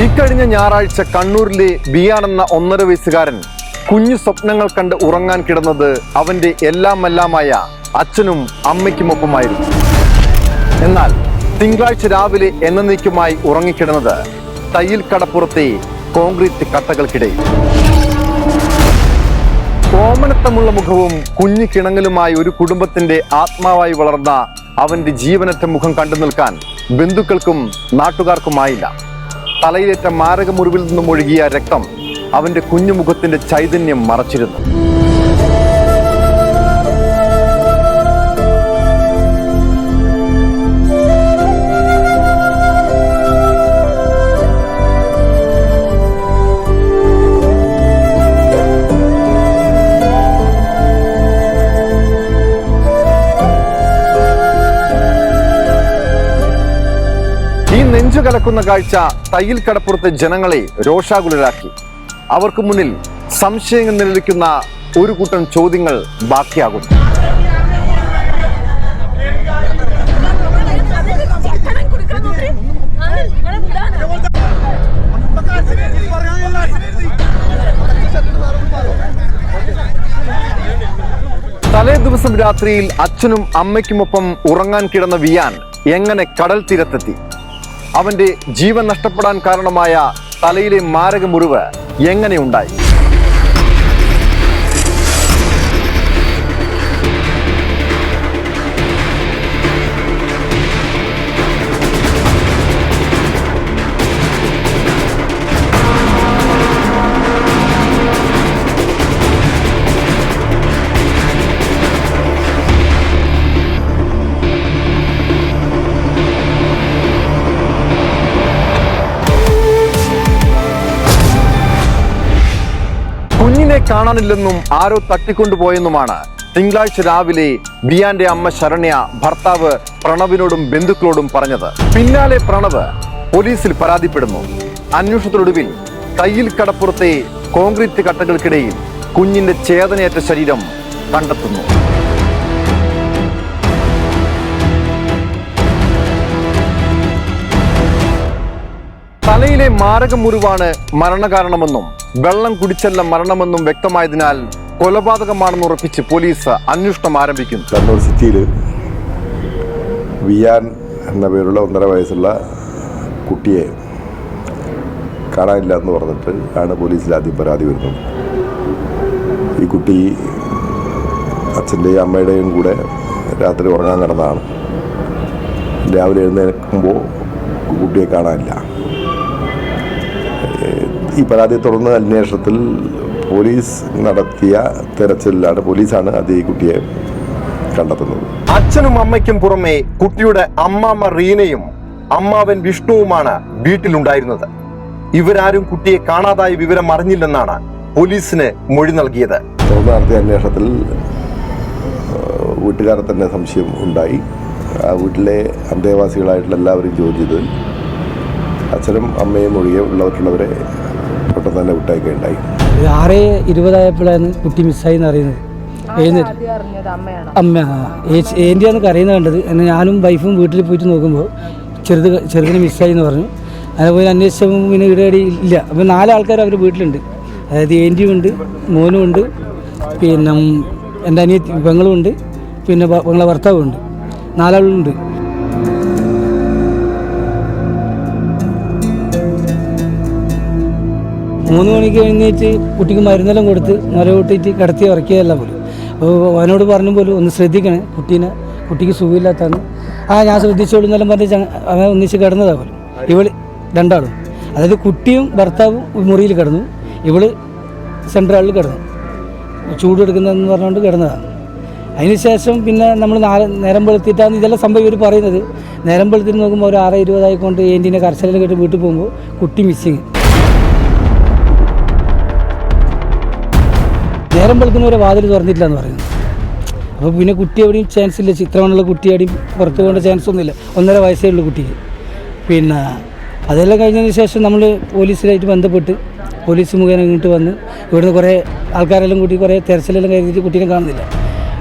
ഇക്കഴിഞ്ഞ ഞായറാഴ്ച കണ്ണൂരിലെ ബിയാൻ എന്ന 1.5 വയസ്സുകാരൻ കുഞ്ഞു സ്വപ്നങ്ങൾ കണ്ട് ഉറങ്ങാൻ കിടന്നത് അവന്റെ എല്ലാമായ അച്ഛനും അമ്മയ്ക്കുമൊപ്പമായിരുന്നു. എന്നാൽ തിങ്കളാഴ്ച രാവിലെ എന്നേക്കുമായി ഉറങ്ങിക്കിടന്നത് തയ്യിൽ കടപ്പുറത്തെ കോൺക്രീറ്റ് കട്ടകൾക്കിടയിൽ. കോമണത്തമുള്ള മുഖവും കുഞ്ഞു കിണങ്ങലുമായി ഒരു കുടുംബത്തിന്റെ ആത്മാവായി വളർന്ന അവന്റെ ജീവനറ്റ മുഖം കണ്ടു നിൽക്കാൻ ബന്ധുക്കൾക്കും നാട്ടുകാർക്കുമായില്ല. തലയിലേറ്റ മാരക മുറിവിൽ നിന്നും ഒഴുകിയ രക്തം അവന്റെ കുഞ്ഞുമുഖത്തിന്റെ ചൈതന്യം മറച്ചിരുന്നു. നെഞ്ചു കലക്കുന്ന കാഴ്ച തയ്യിൽ കടപ്പുറത്തെ ജനങ്ങളെ രോഷാകുലരാക്കി. അവർക്ക് മുന്നിൽ സംശയങ്ങൾ നിലനിൽക്കുന്ന ഒരു കൂട്ടം ചോദ്യങ്ങൾ ബാക്കിയാകുന്നു. തലേ ദിവസം രാത്രിയിൽ അച്ഛനും അമ്മയ്ക്കുമൊപ്പം ഉറങ്ങാൻ കിടന്ന വിയാൻ എങ്ങനെ കടൽ തീരത്തെത്തി? അവന്റെ ജീവൻ നഷ്ടപ്പെടാൻ കാരണമായ തലയിലെ മാരക മുറിവ് എങ്ങനെയുണ്ടായി? കുഞ്ഞിനെ കാണാനില്ലെന്നും ആരോ തട്ടിക്കൊണ്ടുപോയെന്നുമാണ് തിങ്കളാഴ്ച രാവിലെ ബിയാന്റെ അമ്മ ശരണ്യ ഭർത്താവ് പ്രണവിനോടും ബന്ധുക്കളോടും പറഞ്ഞത്. പിന്നാലെ പ്രണവ് പോലീസിൽ പരാതിപ്പെടുന്നു. അന്വേഷണത്തിനൊടുവിൽ തയ്യിൽ കടപ്പുറത്തെ കോൺക്രീറ്റ് കട്ടകൾക്കിടയിൽ കുഞ്ഞിന്റെ ചേതനയേറ്റ ശരീരം കണ്ടെത്തുന്നു. തലയിലെ മാരക മുറിവാണ് മരണകാരണമെന്നും വെള്ളം കുടിച്ചല്ല മരണമെന്നും വ്യക്തമായതിനാൽ കൊലപാതകമാണെന്ന് ഉറപ്പിച്ച് പോലീസ് അന്വേഷണം ആരംഭിക്കുന്നു. കണ്ണൂർ സിറ്റിയിൽ വിയാൻ എന്ന പേരുള്ള 1.5 വയസ്സുള്ള കുട്ടിയെ കാണാനില്ല എന്ന് പറഞ്ഞിട്ട് ആണ് പോലീസിൽ ആദ്യം പരാതി വരുന്നത്. ഈ കുട്ടി അച്ഛൻ്റെയും അമ്മയുടെയും കൂടെ രാത്രി ഉറങ്ങാൻ കിടന്നതാണ്. രാവിലെ എഴുന്നേൽക്കുമ്പോൾ കുട്ടിയെ കാണാനില്ല. ഈ പരാതിയെ തുടർന്ന് അന്വേഷണത്തിൽ പോലീസ് നടത്തിയ തെരച്ചിലാണ് പോലീസാണ് ആദ്യം ഈ കുട്ടിയെ കണ്ടെത്തുന്നത്. അച്ഛനും അമ്മയ്ക്കും പുറമെ കുട്ടിയുടെ അമ്മാമ്മ റീനയും അമ്മാവൻ വിഷ്ണുവുമാണ് വീട്ടിലുണ്ടായിരുന്നത്. ഇവരാരും കുട്ടിയെ കാണാതായ വിവരം അറിഞ്ഞില്ലെന്നാണ് പോലീസിന് മൊഴി നൽകിയത്. തുടർന്ന് നടത്തിയ അന്വേഷണത്തിൽ വീട്ടുകാരെ തന്നെ സംശയം ഉണ്ടായി. ആ വീട്ടിലെ അന്തേവാസികളായിട്ടുള്ള എല്ലാവരും ചോദിച്ചത് അച്ഛനും അമ്മയും ഒഴികെ ഉള്ളവരെ പെട്ടെന്ന് തന്നെ വിട്ടയക്കുകയുണ്ടായി. 6:20 കുട്ടി മിസ്സായി എന്ന് അറിയുന്നത്. അമ്മ ഏൻ്റെയാണെന്നൊക്കെ അറിയുന്നത് കണ്ടത്. എന്നെ ഞാനും വൈഫും വീട്ടിൽ പോയിട്ട് നോക്കുമ്പോൾ ചെറുതിന് മിസ്സായി എന്ന് പറഞ്ഞു. അതുപോലെ അന്വേഷിച്ചപ്പോൾ പിന്നെ ഇവിടെ ഇല്ല. അപ്പോൾ 4 ആൾക്കാർ അവർ വീട്ടിലുണ്ട്. അതായത് ഏൻ്റിയും ഉണ്ട്, മോനും ഉണ്ട്, പിന്നെ എൻ്റെ അനിയത്തി പെങ്ങളും ഉണ്ട്, പിന്നെ പെങ്ങളെ ഭർത്താവും ഉണ്ട്. 4 ആളുണ്ട്. മൂന്ന് മണിക്ക് എഴുന്നേറ്റ് കുട്ടിക്ക് മരുന്നെല്ലാം കൊടുത്ത് കൂട്ടിയിട്ട് കിടത്തി ഇറക്കിയതല്ല പോലും. അപ്പോൾ അവനോട് പറഞ്ഞു പോലും ഒന്ന് ശ്രദ്ധിക്കണേ, കുട്ടിക്ക് സുഖമില്ലാത്തതാണ്. ഞാൻ ശ്രദ്ധിച്ചോളൂ എന്നെല്ലാം പറഞ്ഞ് അവൻ ഒന്നിച്ച് കിടന്നതാണ് പോലും. ഇവള് 2 ആളും, അതായത് കുട്ടിയും ഭർത്താവും മുറിയിൽ കിടന്നു, ഇവള് സെൻട്രലിൽ കിടന്നു, ചൂടെടുക്കുന്നതെന്ന് പറഞ്ഞുകൊണ്ട് കിടന്നതാണ്. അതിനുശേഷം പിന്നെ നമ്മൾ നേരം വെളുത്തിട്ടാണ് ഇതെല്ലാം സംഭവം ഇവർ പറയുന്നത്. നേരം വെളുത്തിട്ട് നോക്കുമ്പോൾ ഒരു 6:20 ആയിക്കൊണ്ട് ഏൻ്റിനെ കർശനം കേട്ട് വീട്ടിൽ പോകുമ്പോൾ കുട്ടി മിസ്സിങ്. നേരം വെളുക്കുന്നവരെ വാതിൽ തുറന്നിട്ടില്ല എന്ന് പറയുന്നത്. അപ്പോൾ പിന്നെ കുട്ടി എവിടെയും ചാൻസ് ഇല്ല. ചിത്രമുള്ള കുട്ടി എവിടെയും പുറത്ത് പോകേണ്ട ചാൻസ് ഒന്നുമില്ല. 1.5 വയസ്സേ ഉള്ളൂ കുട്ടിക്ക്. പിന്നെ അതെല്ലാം കഴിഞ്ഞതിന് ശേഷം നമ്മൾ പോലീസിലായിട്ട് ബന്ധപ്പെട്ട് പോലീസ് മുഖേന ഇങ്ങോട്ട് വന്ന് ഇവിടുന്ന് കുറേ ആൾക്കാരെല്ലാം കൂട്ടി കുറേ തെരച്ചിലെല്ലാം കരുതിയിട്ട് കുട്ടീനെ കാണുന്നില്ല.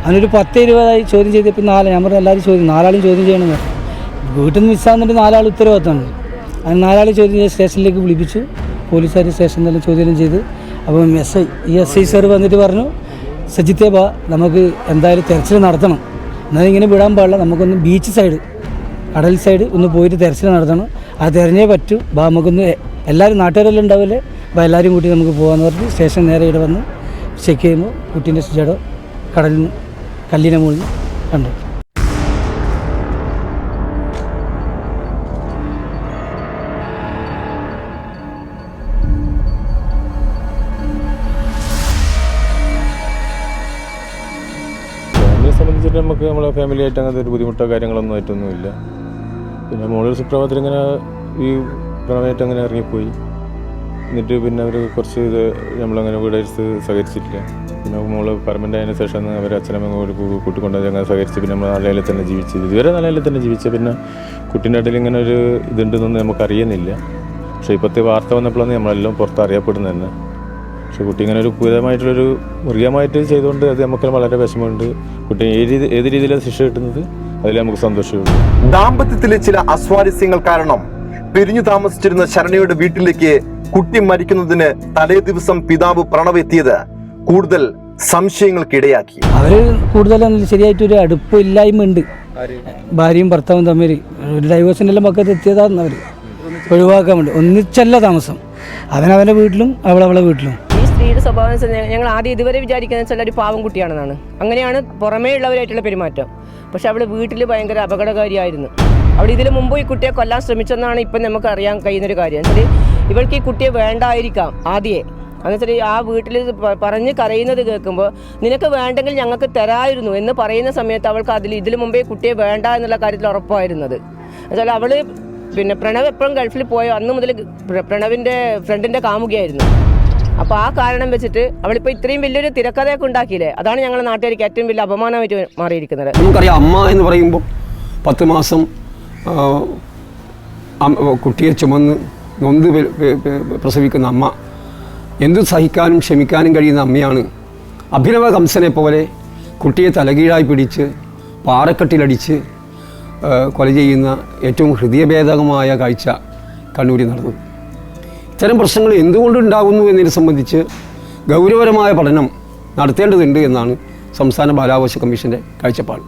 അതിനൊരു 10-20 ചോദ്യം ചെയ്തപ്പോൾ ഞാൻ പറഞ്ഞു എല്ലാവരും ചോദ്യം 4 ആളും ചോദ്യം ചെയ്യണമെന്ന് പറഞ്ഞു. വീട്ടിൽ നിന്ന് മിസ്സാകുന്നുണ്ട് 4 ആൾ ഉത്തരവാദിത്തമാണ്. അങ്ങനെ 4 ആൾ ചോദ്യം ചെയ്ത് സ്റ്റേഷനിലേക്ക് വിളിപ്പിച്ചു. പോലീസുകാർ സ്റ്റേഷനിലെല്ലാം ചോദ്യം ചെയ്ത് അപ്പം എസ് ഐ സാർ വന്നിട്ട് പറഞ്ഞു, സജിത്തേ ബാ, നമുക്ക് എന്തായാലും തെരച്ചിൽ നടത്തണം, എന്നാൽ ഇങ്ങനെ വിടാൻ പാടില്ല, നമുക്കൊന്ന് ബീച്ച് സൈഡ് കടൽ സൈഡ് ഒന്ന് പോയിട്ട് തെരച്ചിൽ നടത്തണം, അത് തിരഞ്ഞേ പറ്റൂ, ബാ നമുക്കൊന്ന് എല്ലാവരും നാട്ടുകാരെല്ലാം ഉണ്ടാവില്ലേ, അപ്പോൾ എല്ലാവരും കൂട്ടി നമുക്ക് പോകാമെന്ന് പറഞ്ഞ് സ്റ്റേഷൻ നേരെ ഇവിടെ വന്ന് ചെക്ക് ചെയ്യുമ്പോൾ കുട്ടീൻ്റെ ജഡം കടലിൽ നിന്ന് കല്ലിനെ മുകളിൽ കണ്ടു. ഫാമിലിയെ സംബന്ധിച്ചിട്ട് നമുക്ക് നമ്മളെ ഫാമിലിയായിട്ട് അങ്ങനത്തെ ഒരു ബുദ്ധിമുട്ടോ കാര്യങ്ങളൊന്നും ആയിട്ടൊന്നുമില്ല. പിന്നെ മോളൊരു സുപ്രഭാതത്തിൽ ഇങ്ങനെ ഈ പ്രണയമായിട്ട് അങ്ങനെ ഇറങ്ങിപ്പോയി. എന്നിട്ട് പിന്നെ അവർ കുറച്ച് ഇത് നമ്മളങ്ങനെ വീടടുത്ത് സഹകരിച്ചിട്ടില്ല. പിന്നെ മോള് പെർമനൻ്റ് ആയതിനു ശേഷം അവർ അച്ഛനമ്മ കൂട്ടിക്കൊണ്ടുപോയി അങ്ങനെ സഹകരിച്ച് പിന്നെ നമ്മൾ നല്ല നിലയിൽ തന്നെ ജീവിച്ചത്. ഇതുവരെ നല്ല നിലയിൽ തന്നെ ജീവിച്ച. പിന്നെ കുട്ടീൻ്റെ ഇടയിൽ ഇങ്ങനെ ഒരു ഇതുണ്ടെന്നൊന്നും നമുക്കറിയുന്നില്ല. പക്ഷേ ഇപ്പോഴത്തെ വാർത്ത വന്നപ്പോഴാണ് നമ്മളെല്ലാം പുറത്ത് അറിയപ്പെടുന്നത് തന്നെ. പക്ഷെ കുട്ടി ഇങ്ങനെ ഒരു പൂരമായിട്ടുള്ളൊരു മൃഗമായിട്ട് ചെയ്തുകൊണ്ട് അത് നമുക്ക് വളരെ വിഷമമുണ്ട്. കുട്ടി ഏത് രീതിയിലാണ് ശിക്ഷ കിട്ടുന്നത് അതിൽ നമുക്ക് സന്തോഷമുണ്ട്. ദാമ്പത്യത്തിലെ ചില അസ്വാരസ്യങ്ങൾ കാരണം പിരിഞ്ഞു താമസിച്ചിരുന്ന ശരണ്യയുടെ വീട്ടിലേക്ക് കുട്ടി മരിക്കുന്നതിന് തലേ ദിവസം പിതാവ് പ്രണവ് എത്തിയത് കൂടുതൽ സംശയങ്ങൾക്കിടയാക്കി. അവർ കൂടുതലും ശരിയായിട്ടൊരു അടുപ്പില്ലായ്മ ഉണ്ട്. ഭാര്യയും ഭർത്താവും തമ്മിൽ ഒരു ഡൈവേഴ്സിൻ്റെ എല്ലാം പക്കത്ത് എത്തിയതാണ്. അവർ ഒഴിവാക്കാൻ വേണ്ടി ഒന്നിച്ചല്ല താമസം. അവനവൻ്റെ വീട്ടിലും അവളവളെ വീട്ടിലും. ഈ സ്ത്രീയുടെ സ്വഭാവം ഞങ്ങൾ ആദ്യം ഇതുവരെ വിചാരിക്കുന്നത് വെച്ചാൽ ഒരു പാവം കുട്ടിയാണെന്നാണ്. അങ്ങനെയാണ് പുറമേ ഉള്ളവരായിട്ടുള്ള പെരുമാറ്റം. പക്ഷെ അവൾ വീട്ടിൽ ഭയങ്കര അപകടകാരിയായിരുന്നു. അവൾ ഇതിന് മുമ്പ് ഈ കുട്ടിയെ കൊല്ലാൻ ശ്രമിച്ചെന്നാണ് ഇപ്പം നമുക്ക് അറിയാൻ കഴിയുന്നൊരു കാര്യം. എന്നുവെച്ചാൽ ഇവൾക്ക് ഈ കുട്ടിയെ വേണ്ടായിരിക്കാം ആദ്യമേ. എന്നുവെച്ചാൽ ആ വീട്ടിൽ പറഞ്ഞ് കരയുന്നത് കേൾക്കുമ്പോൾ നിനക്ക് വേണ്ടെങ്കിൽ ഞങ്ങൾക്ക് തരായിരുന്നു എന്ന് പറയുന്ന സമയത്ത് അവൾക്ക് ഇതിനു മുമ്പേ കുട്ടിയെ വേണ്ട എന്നുള്ള കാര്യത്തിൽ ഉറപ്പായിരുന്നത്. എന്നുവെച്ചാൽ അവൾ പിന്നെ പ്രണവ് എപ്പോഴും ഗൾഫിൽ പോയോ അന്ന് മുതൽ പ്രണവിൻ്റെ ഫ്രണ്ടിൻ്റെ കാമുകയായിരുന്നു. അപ്പോൾ ആ കാരണം വെച്ചിട്ട് അവളിപ്പോൾ ഇത്രയും വലിയൊരു തിരക്കഥയൊക്കെ ഉണ്ടാക്കിയില്ലേ, അതാണ് ഞങ്ങളുടെ നാട്ടുകാർക്ക് ഏറ്റവും വലിയ അപമാനമായിട്ട് മാറിയിരിക്കുന്നത്. നമുക്കറിയാം, അമ്മ എന്ന് പറയുമ്പോൾ 10 മാസം കുട്ടിയെ ചുമന്ന് നൊന്ത് പ്രസവിക്കുന്ന അമ്മ, എന്തും സഹിക്കാനും ക്ഷമിക്കാനും കഴിയുന്ന അമ്മയാണ്. അഭിനവ കംസനെ പോലെ കുട്ടിയെ തലകീഴായി പിടിച്ച് പാറക്കെട്ടിലടിച്ച് കൊല ചെയ്യുന്ന ഏറ്റവും ഹൃദയഭേദകമായ കാഴ്ച കണ്ണൂരിൽ നടന്നു. ഇത്തരം പ്രശ്നങ്ങൾ എന്തുകൊണ്ടുണ്ടാകുന്നു എന്നതിനെ സംബന്ധിച്ച് ഗൗരവപരമായ പഠനം നടത്തേണ്ടതുണ്ട് എന്നാണ് സംസ്ഥാന ബാലാവകാശ കമ്മീഷൻ്റെ കാഴ്ചപ്പാട്.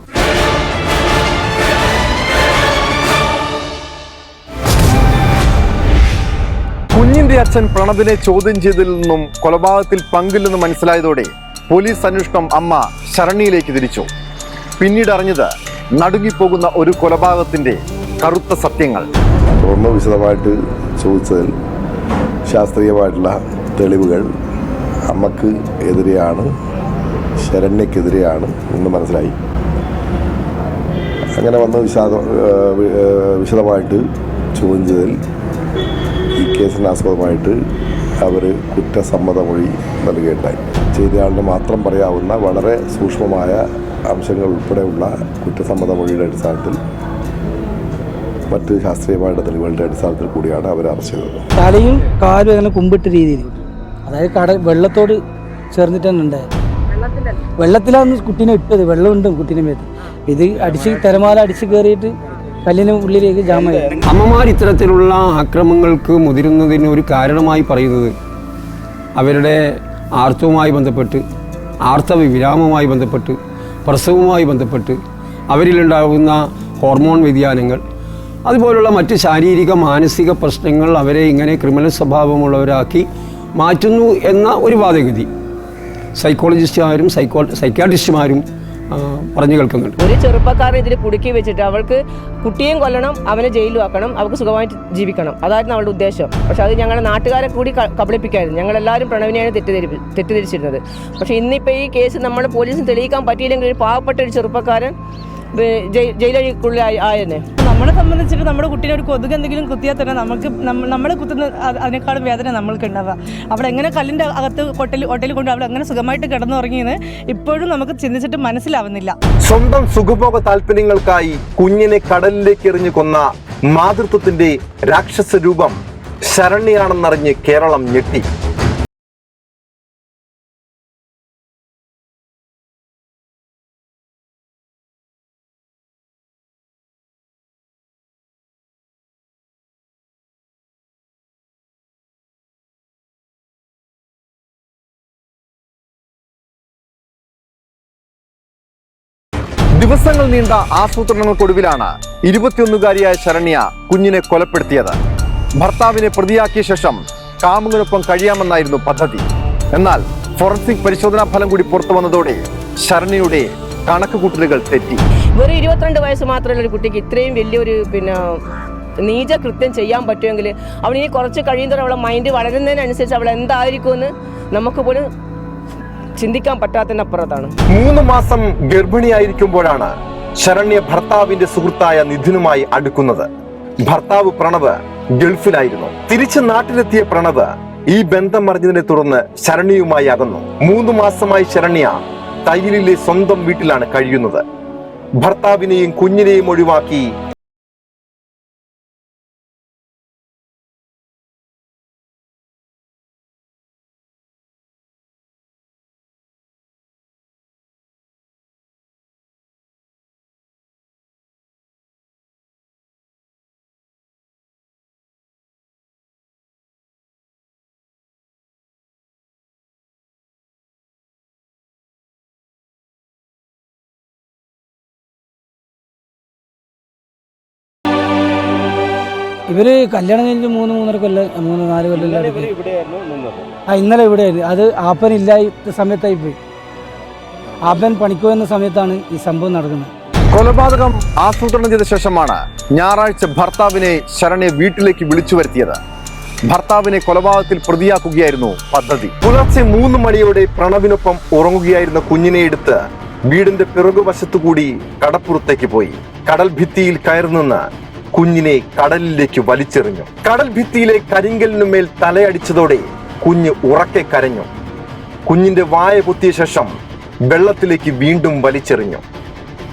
കുഞ്ഞിന്റെ അച്ഛൻ പ്രണവിനെ ചോദ്യം ചെയ്തതിൽ നിന്നും കൊലപാതകത്തിൽ പങ്കില്ലെന്ന് മനസ്സിലായതോടെ പോലീസ് അന്വേഷണം അമ്മ ശരണ്യയിലേക്ക് തിരിച്ചു. പിന്നീട് അറിഞ്ഞത് നടുങ്ങിപ്പോകുന്ന ഒരു കൊലപാതകത്തിന്റെ കറുത്ത സത്യങ്ങൾ. തുടർന്ന് വിശദമായിട്ട് ചോദിച്ചതിൽ ശാസ്ത്രീയമായിട്ടുള്ള തെളിവുകൾ അമ്മക്ക് എതിരെയാണ്, ശരണ്യക്കെതിരെയാണ് എന്ന് മനസ്സിലായി. അങ്ങനെ വന്ന് വിശദമായിട്ട് ചോദ്യം ചെയ്തതിൽ ഈ കേസിന് ആസ്പദമായിട്ട് അവർ കുറ്റസമ്മതമൊഴി നൽകുകയുണ്ടായി. ചെയ്തയാളിന് മാത്രം പറയാവുന്ന വളരെ സൂക്ഷ്മമായ അംശങ്ങൾ ഉൾപ്പെടെയുള്ള കുറ്റസമ്മതമൊഴിയുടെ അടിസ്ഥാനത്തിൽ മറ്റ് ശാസ്ത്രീയമായിട്ട് തെളിവുകളുടെ അടിസ്ഥാനത്തിൽ കൂടിയാണ് അവർ അറസ്റ്റ് ചെയ്തത്. തലയും കാലും അങ്ങനെ കുമ്പിട്ട രീതിയിൽ, അതായത് വെള്ളത്തോട് ചേർന്നിട്ട് തന്നെ ഉണ്ടായത്. വെള്ളത്തിലാണ് കുട്ടീനെ ഇട്ടത്, വെള്ളമുണ്ട് കുട്ടീനെ മേത്ത്. ഇത് തിരമാല അടിച്ച് കയറിയിട്ട് കല്ലിന് ഉള്ളിലേക്ക് ജാമായി. അമ്മമാർ ഇത്തരത്തിലുള്ള ആക്രമണങ്ങൾക്ക് മുതിരുന്നതിന് ഒരു കാരണമായി പറയുന്നത് അവരുടെ ആർത്തവുമായി ബന്ധപ്പെട്ട്, ആർത്തവ വിരാമവുമായി ബന്ധപ്പെട്ട്, പ്രസവവുമായി ബന്ധപ്പെട്ട് അവരിലുണ്ടാകുന്ന ഹോർമോൺ വ്യതിയാനങ്ങൾ, അതുപോലുള്ള മറ്റ് ശാരീരിക മാനസിക പ്രശ്നങ്ങൾ അവരെ ഇങ്ങനെ ക്രിമിനൽ സ്വഭാവമുള്ളവരാക്കി മാറ്റുന്നു എന്ന ഒരു വാദഗതി സൈക്കോളജിസ്റ്റുമാരും സൈക്യാട്രിസ്റ്റുമാരും പറഞ്ഞു കേൾക്കുന്നുണ്ട്. ഒരു ചെറുപ്പക്കാരൻ ഇതിൽ കുടുക്കി വെച്ചിട്ട് അവൾക്ക് കുട്ടിയും കൊല്ലണം, അവനെ ജയിലിൽ ആക്കണം, അവൾക്ക് സുഖമായിട്ട് ജീവിക്കണം, അതായിരുന്നു അവളുടെ ഉദ്ദേശം. പക്ഷെ അത് ഞങ്ങളുടെ നാട്ടുകാരെ കൂടി കബളിപ്പിക്കായിരുന്നു. ഞങ്ങളെല്ലാവരും പ്രണവിനെയാണ് തെറ്റിദ്ധരിച്ചിരുന്നത്. പക്ഷെ ഇന്നിപ്പോൾ ഈ കേസ് നമ്മുടെ പോലീസിന് തെളിയിക്കാൻ പറ്റിയില്ലെങ്കിൽ ഒരു പാവപ്പെട്ട ഒരു ചെറുപ്പക്കാരൻ ജയിലുള്ളിൽ ആയെന്നെ. നമ്മളെ സംബന്ധിച്ചിട്ട് നമ്മുടെ കുട്ടീനെ ഒരു കൊതുക് എന്തെങ്കിലും കുത്തിയാൽ തന്നെ നമുക്ക് നമ്മളെ കുത്തുന്ന അതിനേക്കാളും വേദന നമ്മൾക്ക് ഉണ്ടാവുക. അവിടെ എങ്ങനെ കല്ലിൻ്റെ അകത്ത് ഹോട്ടലിൽ കൊണ്ട് അവിടെ എങ്ങനെ സുഖമായിട്ട് കിടന്നുറങ്ങിയെന്ന് ഇപ്പോഴും നമുക്ക് ചിന്തിച്ചിട്ട് മനസ്സിലാവുന്നില്ല. സ്വന്തം സുഖഭോഗ താല്പര്യങ്ങൾക്കായി കുഞ്ഞിനെ കടലിലേക്ക് എറിഞ്ഞു കൊന്ന മാതൃത്വത്തിന്റെ രാക്ഷസ രൂപം ശരണ്യയാണെന്നറിഞ്ഞ് കേരളം ഞെട്ടി. ദിവസങ്ങൾ നീണ്ട ആസൂത്രണങ്ങൾക്കൊടുവിലാണ് 21-കാരിയായ ശരണ്യ കുഞ്ഞിനെ കൊലപ്പെടുത്തിയത്. ഭർത്താവിനെ പ്രതിയാക്കിയ ശേഷം കാമുകനൊപ്പം കഴിയാമെന്നായിരുന്നു പദ്ധതി. എന്നാൽ ഫോറൻസിക് പരിശോധനാ ഫലം കൂടി പുറത്തു വന്നതോടെ ശരണ്യയുടെ കണക്കുകൂട്ടലുകൾ തെറ്റി. വെറും 22 വയസ്സ് മാത്രമുള്ള ഒരു കുട്ടിക്ക് ഇത്രയും വലിയൊരു നീച കൃത്യം ചെയ്യാൻ പറ്റുമെങ്കിൽ അവളിനി കുറച്ച് കഴിയുന്നതോടെ അവളെ മൈൻഡ് വളരുന്നതിനനുസരിച്ച് അവൾ എന്തായിരിക്കുമെന്ന് നമുക്ക് പോലും ചിന്തിക്കാൻ പറ്റാത്തതിനപ്പുറത്താണ്. 3 മാസം ഗർഭിണിയായിരിക്കുമ്പോഴാണ് ശരണ്യ ഭർത്താവിന്റെ സുഹൃത്തായ നിധിനുമായി അടുക്കുന്നത്. ഭർത്താവ് പ്രണവ് ഗൾഫിലായിരുന്നു. തിരിച്ച് നാട്ടിലെത്തിയ പ്രണവ് ഈ ബന്ധം അറിഞ്ഞതിനെ തുടർന്ന് ശരണ്യയുമായി അകന്നു. 3 മാസമായി ശരണ്യ തയ്യിലിലെ സ്വന്തം വീട്ടിലാണ് കഴിയുന്നത്. ഭർത്താവിനെയും കുഞ്ഞിനെയും ഒഴിവാക്കി ഇവർ കല്യാണം കഴിഞ്ഞിട്ട് 3-4 കൊല്ലം ഇന്നലെ ഇവിടെയായിരുന്നു. അത് ആപ്പനില്ലാത്ത സമയത്തായി പോയി. ആപ്പൻ പണിക്ക് വരുന്ന സമയത്താണ് ഈ സംഭവം നടക്കുന്നത്. കൊലപാതകം ആസൂത്രണം ചെയ്ത ശേഷമാണ് ഞായറാഴ്ച ഭർത്താവിനെ ശരണ്യ വീട്ടിലേക്ക് വിളിച്ചു വരുത്തിയത്. ഭർത്താവിനെ കൊലപാതകത്തിൽ പ്രതിയാക്കുകയായിരുന്നു പദ്ധതി. പുലർച്ചെ 3 മണിയോടെ പ്രണവിനൊപ്പം ഉറങ്ങുകയായിരുന്ന കുഞ്ഞിനെ എടുത്ത് വീടിന്റെ പിറകുവശത്തുകൂടി കടപ്പുറത്തേക്ക് പോയി. കടൽ ഭിത്തിയിൽ കയറുനിന്ന് കുഞ്ഞിനെ കടലിലേക്ക് വലിച്ചെറിഞ്ഞു. കടൽ ഭിത്തിയിലെ കരിങ്കലിനുമേൽ തലയടിച്ചതോടെ കുഞ്ഞ് ഉറക്കെ കരഞ്ഞു. കുഞ്ഞിന്റെ വായ പൊത്തിയ ശേഷം വെള്ളത്തിലേക്ക് വീണ്ടും വലിച്ചെറിഞ്ഞു.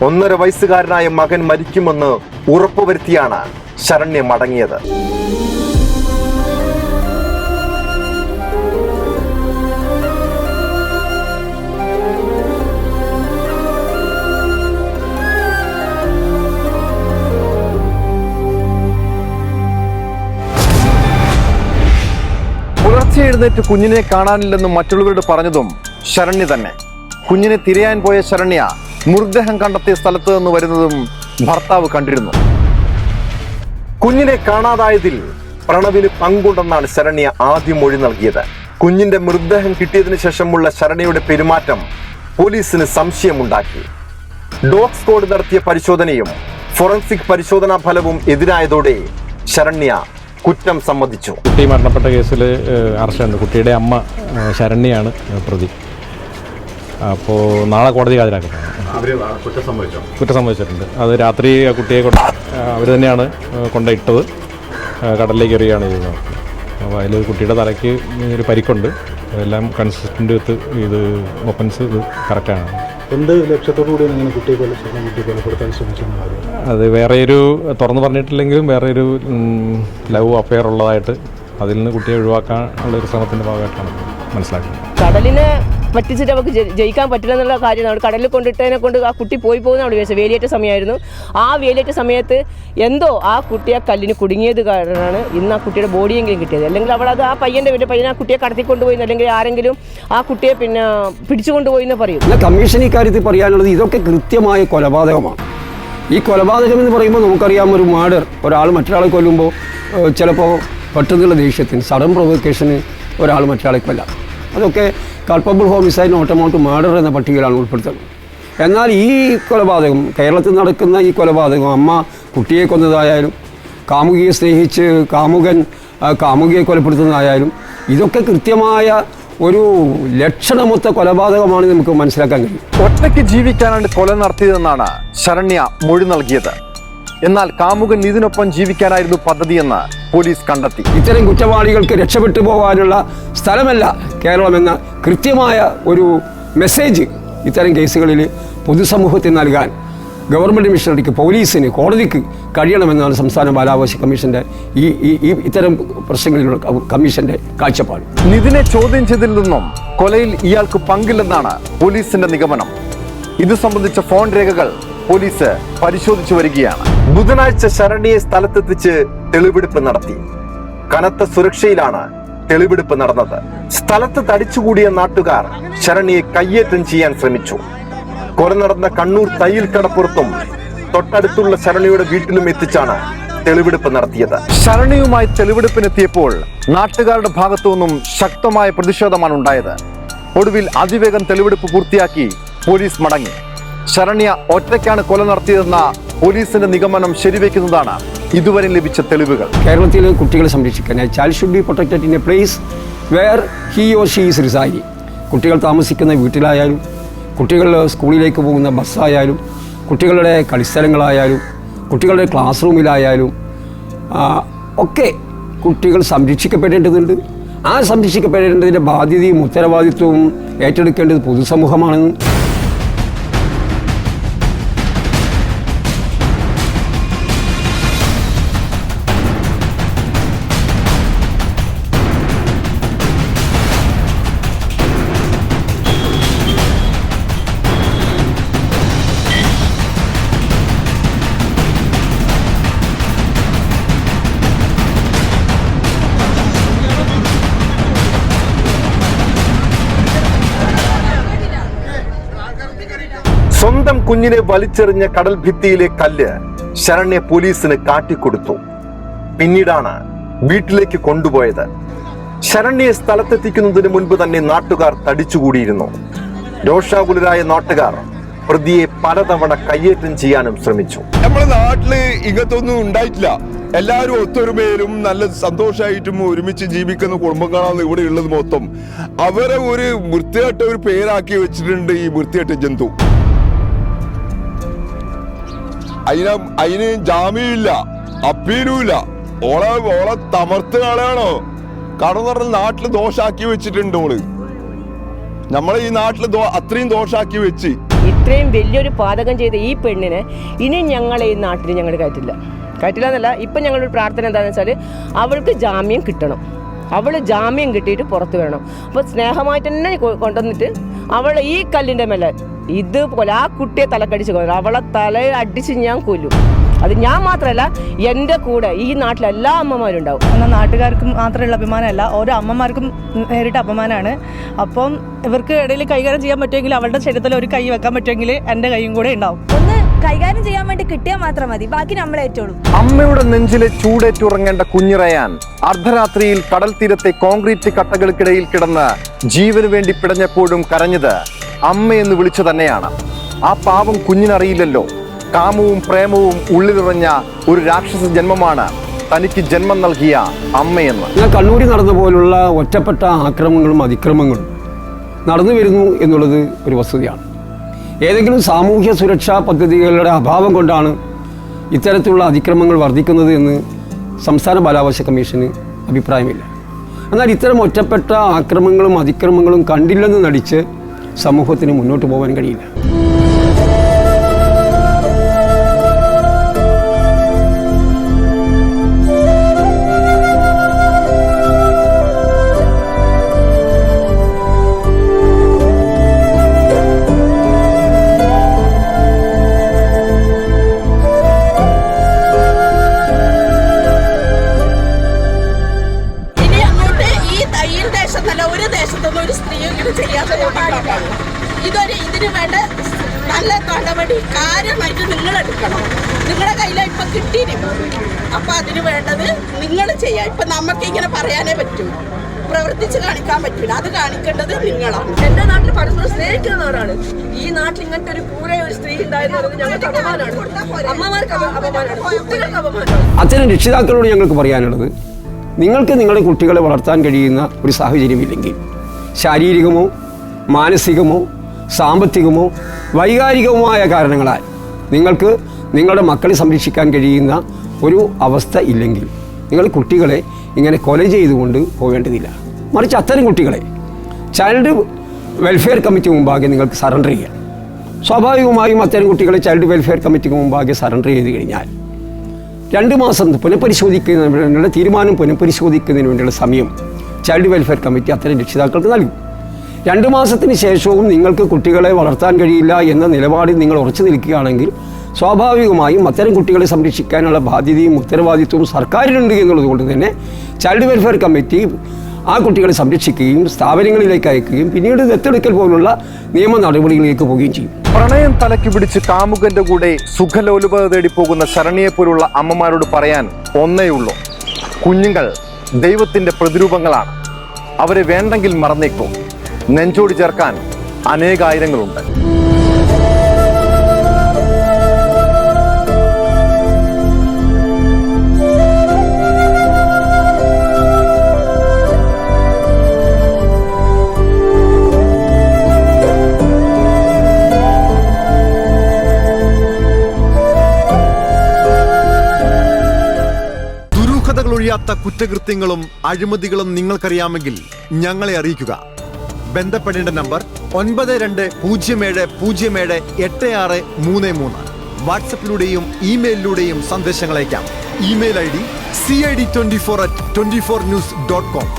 1.5 വയസ്സുകാരനായ മകൻ മരിക്കുമെന്ന് ഉറപ്പുവരുത്തിയാണ് ശരണ്യ മടങ്ങിയത്. പുലർച്ചെ എഴുന്നേറ്റ് കുഞ്ഞിനെ കാണാനില്ലെന്നും മറ്റുള്ളവരോട് പറഞ്ഞതും ശരണ്യ തന്നെ. കുഞ്ഞിനെ തിരയാൻ പോയ ശരണ്യ മൃതദേഹം കണ്ടെത്തിയ സ്ഥലത്ത് നിന്ന് വരുന്നതും ഭർത്താവ് കണ്ടിരുന്നു. കുഞ്ഞിനെ കാണാതായതിൽ പ്രണവിന് പങ്കുണ്ടെന്നാണ് ശരണ്യ ആദ്യം മൊഴി നൽകിയത്. കുഞ്ഞിന്റെ മൃതദേഹം കിട്ടിയതിനു ശേഷമുള്ള ശരണ്യയുടെ പെരുമാറ്റം പോലീസിന് സംശയമുണ്ടാക്കി. ഡോഗ് സ്ക്വാഡ് നടത്തിയ പരിശോധനയും ഫോറൻസിക് പരിശോധനാ ഫലവും എതിരായതോടെ ശരണ്യ കുറ്റം സമ്മതിച്ചു. കുട്ടി മരണപ്പെട്ട കേസിൽ അറസ്റ്റുണ്ട്. കുട്ടിയുടെ അമ്മ ശരണ്യയാണ് പ്രതി. അപ്പോൾ നാളെ കോടതി ഹാജരാക്കുന്നത്. കുറ്റം സംഭവിച്ചിട്ടുണ്ട്. അത് രാത്രി ആ കുട്ടിയെ അവർ തന്നെയാണ് കൊണ്ടിട്ടത്. കടലിലേക്ക് എറിയുകയാണ് ചെയ്യുന്നത്. അപ്പോൾ അതിൽ കുട്ടിയുടെ തലയ്ക്ക് ഒരു പരിക്കുണ്ട്. എല്ലാം കൺസിസ്റ്റൻ്റ് വിത്ത് ഇത് വെപ്പൻസ് ഇത് കറക്റ്റാണ്. എന്ത് ലക്ഷ്യത്തോടുകൂടി ഇങ്ങനെ കുട്ടിയെ കൊലപ്പെടുത്താൻ ശ്രമിച്ചെന്ന് കാര്യം അത് വേറെ ഒരു തുറന്നു പറഞ്ഞിട്ടില്ലെങ്കിലും വേറെ ഒരു ലവ് അഫെയർ ഉള്ളതായിട്ട് അതിൽ നിന്ന് കുട്ടിയെ ഒഴിവാക്കാൻ ഉള്ളൊരു ശ്രമത്തിൻ്റെ ഭാഗമായിട്ടാണ് മനസ്സിലാക്കുന്നത്. കടലിനെ പറ്റിച്ചിട്ട് അവർക്ക് ജയിക്കാൻ പറ്റില്ല എന്നുള്ള കാര്യം നമ്മൾ കടലിൽ കൊണ്ടിട്ടതിനെ കൊണ്ട് ആ കുട്ടി പോയി പോകുന്ന അവിടെ വിചാരിച്ചത്. വേലിയേറ്റ സമയമായിരുന്നു. ആ വേലിയേറ്റ സമയത്ത് എന്തോ ആ കുട്ടിയെ കല്ലിന് കുടുങ്ങിയത് കാരണമാണ് ഇന്ന് ആ കുട്ടിയുടെ ബോഡിയെങ്കിലും കിട്ടിയത്. അല്ലെങ്കിൽ അവളത് ആ പയ്യൻ്റെ പയ്യനെ ആ കുട്ടിയെ കടത്തിക്കൊണ്ടുപോയി അല്ലെങ്കിൽ ആരെങ്കിലും ആ കുട്ടിയെ പിടിച്ചുകൊണ്ടുപോയി എന്ന് പറയും. കമ്മീഷൻ ഇക്കാര്യത്തിൽ പറയാനുള്ളത് ഇതൊക്കെ കൃത്യമായ കൊലപാതകമാണ്. ഈ കൊലപാതകം എന്ന് പറയുമ്പോൾ നമുക്കറിയാം, ഒരു മർഡർ, ഒരാൾ മറ്റൊരാളെ കൊല്ലുമ്പോൾ ചിലപ്പോൾ പെട്ടെന്നുള്ള ദേഷ്യത്തിന് സഡൻ പ്രൊവോക്കേഷന് ഒരാൾ മറ്റൊരാളെ കൊല്ലാം. അതൊക്കെ culpable homicide not amount murder എന്ന പട്ടികയിലാണ് ഉൾപ്പെടുത്തുന്നത്. എന്നാൽ ഈ കൊലപാതകം, കേരളത്തിൽ നടക്കുന്ന ഈ കൊലപാതകം, അമ്മ കുട്ടിയെ കൊന്നതായാലും കാമുകിയെ സ്നേഹിച്ച് കാമുകിയെ കൊലപ്പെടുത്തുന്നതായാലും ഇതൊക്കെ കൃത്യമായ ഒരു ലക്ഷണമൊത്ത കൊലപാതകമാണ് നമുക്ക് മനസ്സിലാക്കാൻ കഴിയും. ഒറ്റയ്ക്ക് ജീവിക്കാനാണ് കൊല നടത്തിയതെന്നാണ് ശരണ്യ മൊഴി നൽകിയത്. എന്നാൽ കാമുകൻ ഇതിനൊപ്പം ജീവിക്കാനായിരുന്നു പദ്ധതിയെന്ന് പോലീസ് കണ്ടെത്തി. ഇത്തരം കുറ്റവാളികൾക്ക് രക്ഷപ്പെട്ടു പോകാനുള്ള സ്ഥലമല്ല കേരളമെന്ന കൃത്യമായ ഒരു മെസ്സേജ് ഇത്തരം കേസുകളിൽ പൊതുസമൂഹത്തിന് നൽകാൻ ഗവൺമെൻറ് മിഷണറിക്ക്, പോലീസിന്, കോടതിക്ക് കഴിയണമെന്നാണ് സംസ്ഥാന ബാലാവകാശ കമ്മീഷൻ്റെ ഇത്തരം പ്രശ്നങ്ങളിലുള്ള കമ്മീഷൻ്റെ കാഴ്ചപ്പാട്. നിതിനെ ചോദ്യം ചെയ്തതിൽ നിന്നും കൊലയിൽ ഇയാൾക്ക് പങ്കില്ലെന്നാണ് പോലീസിന്റെ നിഗമനം. ഇത് സംബന്ധിച്ച ഫോൺ രേഖകൾ പോലീസ് പരിശോധിച്ചു വരികയാണ്. ബുധനാഴ്ച ശരണ്യയെ സ്ഥലത്തെത്തിച്ച് തെളിവെടുപ്പ് നടത്തി. കനത്ത സുരക്ഷയിലാണ് തെളിവെടുപ്പ് നടന്നത്. സ്ഥലത്ത് തടിച്ചുകൂടിയ നാട്ടുകാർ ശരണ്യയെ കയ്യേറ്റം ചെയ്യാൻ ശ്രമിച്ചു. കൊല നടന്ന കണ്ണൂർ തയ്യിൽ കടപ്പുറത്തും തൊട്ടടുത്തുള്ള ശരണ്യയുടെ വീട്ടിലും എത്തിച്ചാണ് തെളിവെടുപ്പ് നടത്തിയത്. ശരണ്യയുമായി തെളിവെടുപ്പിനെത്തിയപ്പോൾ നാട്ടുകാരുടെ ഭാഗത്തു നിന്നും ശക്തമായ പ്രതിഷേധമാണ് ഉണ്ടായത്. ഒടുവിൽ അതിവേഗം തെളിവെടുപ്പ് പൂർത്തിയാക്കി പോലീസ് മടങ്ങി. ശരണ്യ ഒറ്റയ്ക്കാണ് കൊല നടത്തിയതെന്ന പോലീസിന്റെ നിഗമനം ശരിവെക്കുന്നതാണ് ഇതുവരെ ലഭിച്ച തെളിവുകൾ. കേരളത്തിലെ കുട്ടികളെ സംരക്ഷിക്കാൻ child should be protected in A place where he or she is residing. കുട്ടികൾ താമസിക്കുന്ന വീട്ടിലായാലും, കുട്ടികൾ സ്കൂളിലേക്ക് പോകുന്ന ബസ്സായാലും, കുട്ടികളുടെ കളിസ്ഥലങ്ങളായാലും, കുട്ടികളുടെ ക്ലാസ് റൂമിലായാലും ഒക്കെ കുട്ടികൾ സംരക്ഷിക്കപ്പെടേണ്ടതുണ്ട്. ആ സംരക്ഷിക്കപ്പെടേണ്ടതിൻ്റെ ബാധ്യതയും ഉത്തരവാദിത്വവും ഏറ്റെടുക്കേണ്ടത് പൊതുസമൂഹമാണെന്ന്. സ്വന്തം കുഞ്ഞിനെ വലിച്ചെറിഞ്ഞ കടൽ ഭിത്തിയിലെ കല്ല് ശരണ്യ പോലീസിന് കാട്ടിക്കൊടുത്തു. പിന്നീടാണ് വീട്ടിലേക്ക് കൊണ്ടുപോയത്. ശരണ്യയെ സ്ഥലത്തെത്തിക്കുന്നതിന് മുൻപ് തന്നെ നാട്ടുകാർ തടിച്ചുകൂടിയിരുന്നു. രോഷാകുലരായ നാട്ടുകാർ പ്രതിയെ പലതവണ കയ്യേറ്റം ചെയ്യാനും ശ്രമിച്ചു. നമ്മുടെ നാട്ടില് ഇങ്ങനത്തൊന്നും ഉണ്ടായിട്ടില്ല. എല്ലാവരും ഒത്തൊരുമയിലും നല്ല സന്തോഷമായിട്ടും ഒരുമിച്ച് ജീവിക്കുന്ന കുടുംബങ്ങളാണ് ഇവിടെ ഉള്ളത് മൊത്തം. അവരെ ഒരു വൃത്തികെട്ട ഒരു പേരാക്കി വെച്ചിട്ടുണ്ട് ഈ വൃത്തികെട്ട ജന്തു. അതിന് ജാമ്യമില്ല, അപ്പീലുമില്ല. ഓളെ തമർത്ത് കളയാണോ? കാരണം പറഞ്ഞാൽ നാട്ടില് ദോഷാക്കി വെച്ചിട്ടുണ്ട്. നമ്മളെ ഈ നാട്ടില് അത്രയും ദോഷാക്കി വെച്ച് ഇത്രയും വലിയൊരു പാതകം ചെയ്ത ഈ പെണ്ണിനെ ഇനി ഞങ്ങളെ ഈ നാട്ടിൽ ഞങ്ങൾ കയറ്റില്ല എന്നല്ല. ഇപ്പം ഞങ്ങളൊരു പ്രാർത്ഥന എന്താണെന്ന് വെച്ചാൽ അവൾക്ക് ജാമ്യം കിട്ടണം. അവൾ ജാമ്യം കിട്ടിയിട്ട് പുറത്ത് വരണം. അപ്പോൾ സ്നേഹമായിട്ട് തന്നെ കൊണ്ടുവന്നിട്ട് അവളെ ഈ കല്ലിൻ്റെ മേലെ ഇതുപോലെ ആ കുട്ടിയെ തലക്കടിച്ച് കൊല്ലും. അവളെ തലയിൽ അടിച്ച് ഞാൻ കൊല്ലും. അത് ഞാൻ മാത്രമല്ല, എൻ്റെ കൂടെ ഈ നാട്ടിലെ എല്ലാ അമ്മമാരും ഉണ്ടാവും. എന്നാൽ നാട്ടുകാർക്ക് മാത്രമുള്ള അഭിമാനമല്ല, ഓരോ അമ്മമാർക്കും നേരിട്ട് അപമാനമാണ്. അപ്പം ഇവർക്ക് ഇടയിൽ കൈകാര്യം ചെയ്യാൻ പറ്റുമെങ്കിൽ, അവളുടെ ശരീരത്തിൽ ഒരു കൈ വെക്കാൻ പറ്റുമെങ്കിൽ എൻ്റെ കൈയും കൂടെ ഉണ്ടാവും. ഒന്ന് കൈകാര്യം ചെയ്യാൻ വേണ്ടി കിട്ടിയാൽ മാത്രം മതി, ബാക്കി നമ്മളേറ്റോളും. അമ്മയുടെ നെഞ്ചിലെ ചൂടേറ്റുറങ്ങേണ്ട കുഞ്ഞിറയാൻ അർദ്ധരാത്രിയിൽ കടൽ തീരത്തെ കോൺക്രീറ്റ് കട്ടകൾക്കിടയിൽ കിടന്ന് ജീവന് വേണ്ടി പിടഞ്ഞപ്പോഴും കരഞ്ഞത് അമ്മയെന്ന് വിളിച്ചു തന്നെയാണ്. ആ പാവം കുഞ്ഞിനറിയില്ലല്ലോ, കാമവും പ്രേമവും ഉള്ളിലിറഞ്ഞ ഒരു രാക്ഷസ ജന്മമാണ് തനിക്ക് ജന്മം നൽകിയ അമ്മയെന്ന്. കണ്ണൂരിൽ നടന്ന പോലുള്ള ഒറ്റപ്പെട്ട ആക്രമണങ്ങളും അതിക്രമങ്ങളും നടന്നു വരുന്നു എന്നുള്ളത് ഒരു വസ്തുതയാണ്. ഏതെങ്കിലും സാമൂഹ്യ സുരക്ഷാ പദ്ധതികളുടെ അഭാവം കൊണ്ടാണ് ഇത്തരത്തിലുള്ള അതിക്രമങ്ങൾ വർദ്ധിക്കുന്നത് എന്ന് സംസ്ഥാന ബാലാവകാശ കമ്മീഷന് അഭിപ്രായമില്ല. എന്നാൽ ഇത്തരം ഒറ്റപ്പെട്ട ആക്രമണങ്ങളും അതിക്രമങ്ങളും കണ്ടില്ലെന്ന് നടിച്ച് സമൂഹത്തിന് മുന്നോട്ട് പോകാൻ കഴിയില്ല. ഇതിന് വേണ്ട നല്ല നടപടി കാര്യമായിട്ട് നിങ്ങൾ എടുക്കണം. നിങ്ങളുടെ കയ്യിലാണ് ഇപ്പം കിട്ടിയിരിക്കും. അപ്പം അതിന് വേണ്ടത് നിങ്ങൾ ചെയ്യാം. ഇപ്പം നമുക്ക് ഇങ്ങനെ പറയാനേ പറ്റൂ, പ്രവർത്തിച്ച് കാണിക്കാൻ പറ്റില്ല. അത് കാണിക്കേണ്ടത് നിങ്ങളാണ്. എൻ്റെ നാട്ടിൽ പരസ്പരം സ്നേഹിക്കുന്നവരാണ്. ഈ നാട്ടിൽ ഇങ്ങനത്തെ ഒരു കൂടെ ഒരു സ്ത്രീ ഉണ്ടായിരുന്നത് ഞങ്ങൾക്ക് അപമാനമാണ്, അമ്മമാർക്ക് അപമാനമാണ്, കുട്ടികൾക്ക് അപമാനമാണ്. അത്തരം രക്ഷിതാക്കളോട് ഞങ്ങൾക്ക് പറയാനുള്ളത്, നിങ്ങൾക്ക് നിങ്ങളുടെ കുട്ടികളെ വളർത്താൻ കഴിയുന്ന ഒരു സാഹചര്യമില്ലെങ്കിൽ ശാരീരികമോ മാനസികമോ സാമ്പത്തികമോ വൈകാരികവുമായ കാരണങ്ങളാൽ നിങ്ങൾക്ക് നിങ്ങളുടെ മക്കളെ സംരക്ഷിക്കാൻ കഴിയുന്ന ഒരു അവസ്ഥ ഇല്ലെങ്കിൽ നിങ്ങൾ കുട്ടികളെ ഇങ്ങനെ കൊല ചെയ്തുകൊണ്ട് പോകേണ്ടതില്ല. മറിച്ച് അത്തരം കുട്ടികളെ ചൈൽഡ് വെൽഫെയർ കമ്മിറ്റി മുമ്പാകെ നിങ്ങൾക്ക് സറണ്ടർ ചെയ്യാം. സ്വാഭാവികമായും അത്തരം കുട്ടികളെ ചൈൽഡ് വെൽഫെയർ കമ്മിറ്റിക്ക് മുമ്പാകെ സറണ്ടർ ചെയ്ത് കഴിഞ്ഞാൽ 2 മാസം പുനഃപരിശോധിക്കുന്നതിന് വേണ്ടിയുള്ള തീരുമാനം പുനഃപരിശോധിക്കുന്നതിന് വേണ്ടിയുള്ള സമയം ചൈൽഡ് വെൽഫെയർ കമ്മിറ്റി അത്തരം രക്ഷിതാക്കൾക്ക് നൽകും. 2 മാസത്തിന് ശേഷവും നിങ്ങൾക്ക് കുട്ടികളെ വളർത്താൻ കഴിയില്ല എന്ന നിലപാടിൽ നിങ്ങൾ ഉറച്ചു നിൽക്കുകയാണെങ്കിൽ സ്വാഭാവികമായും അത്തരം കുട്ടികളെ സംരക്ഷിക്കാനുള്ള ബാധ്യതയും ഉത്തരവാദിത്വവും സർക്കാരിനുണ്ട് എന്നുള്ളത് കൊണ്ട് തന്നെ ചൈൽഡ് വെൽഫെയർ കമ്മിറ്റി ആ കുട്ടികളെ സംരക്ഷിക്കുകയും സ്ഥാപനങ്ങളിലേക്ക് അയക്കുകയും പിന്നീട് ദത്തെടുക്കൽ പോലുള്ള നിയമ നടപടികളിലേക്ക് പോവുകയും ചെയ്യും. പ്രണയം തലയ്ക്ക് പിടിച്ച് കാമുകന്റെ കൂടെ സുഖലോലുപത തേടി പോകുന്ന ശരണ്യയെപ്പോലുള്ള അമ്മമാരോട് പറയാൻ ഒന്നേയുള്ളൂ: കുഞ്ഞുങ്ങൾ ദൈവത്തിന്റെ പ്രതിരൂപങ്ങളാണ്. അവരെ വേണ്ടെങ്കിൽ മറന്നേക്കൂ. നെഞ്ചോട് ചേർക്കാൻ അനേകായിരങ്ങളുണ്ട്. ഒഴിയാത്ത കുറ്റകൃത്യങ്ങളും അഴിമതികളും നിങ്ങൾക്കറിയാമെങ്കിൽ ഞങ്ങളെ അറിയിക്കുക. ബന്ധപ്പെടേണ്ട നമ്പർ 9207078633. വാട്സപ്പിലൂടെയും ഇമെയിലിലൂടെയും സന്ദേശങ്ങൾ അയക്കാം. Email ID cid24@24news.com.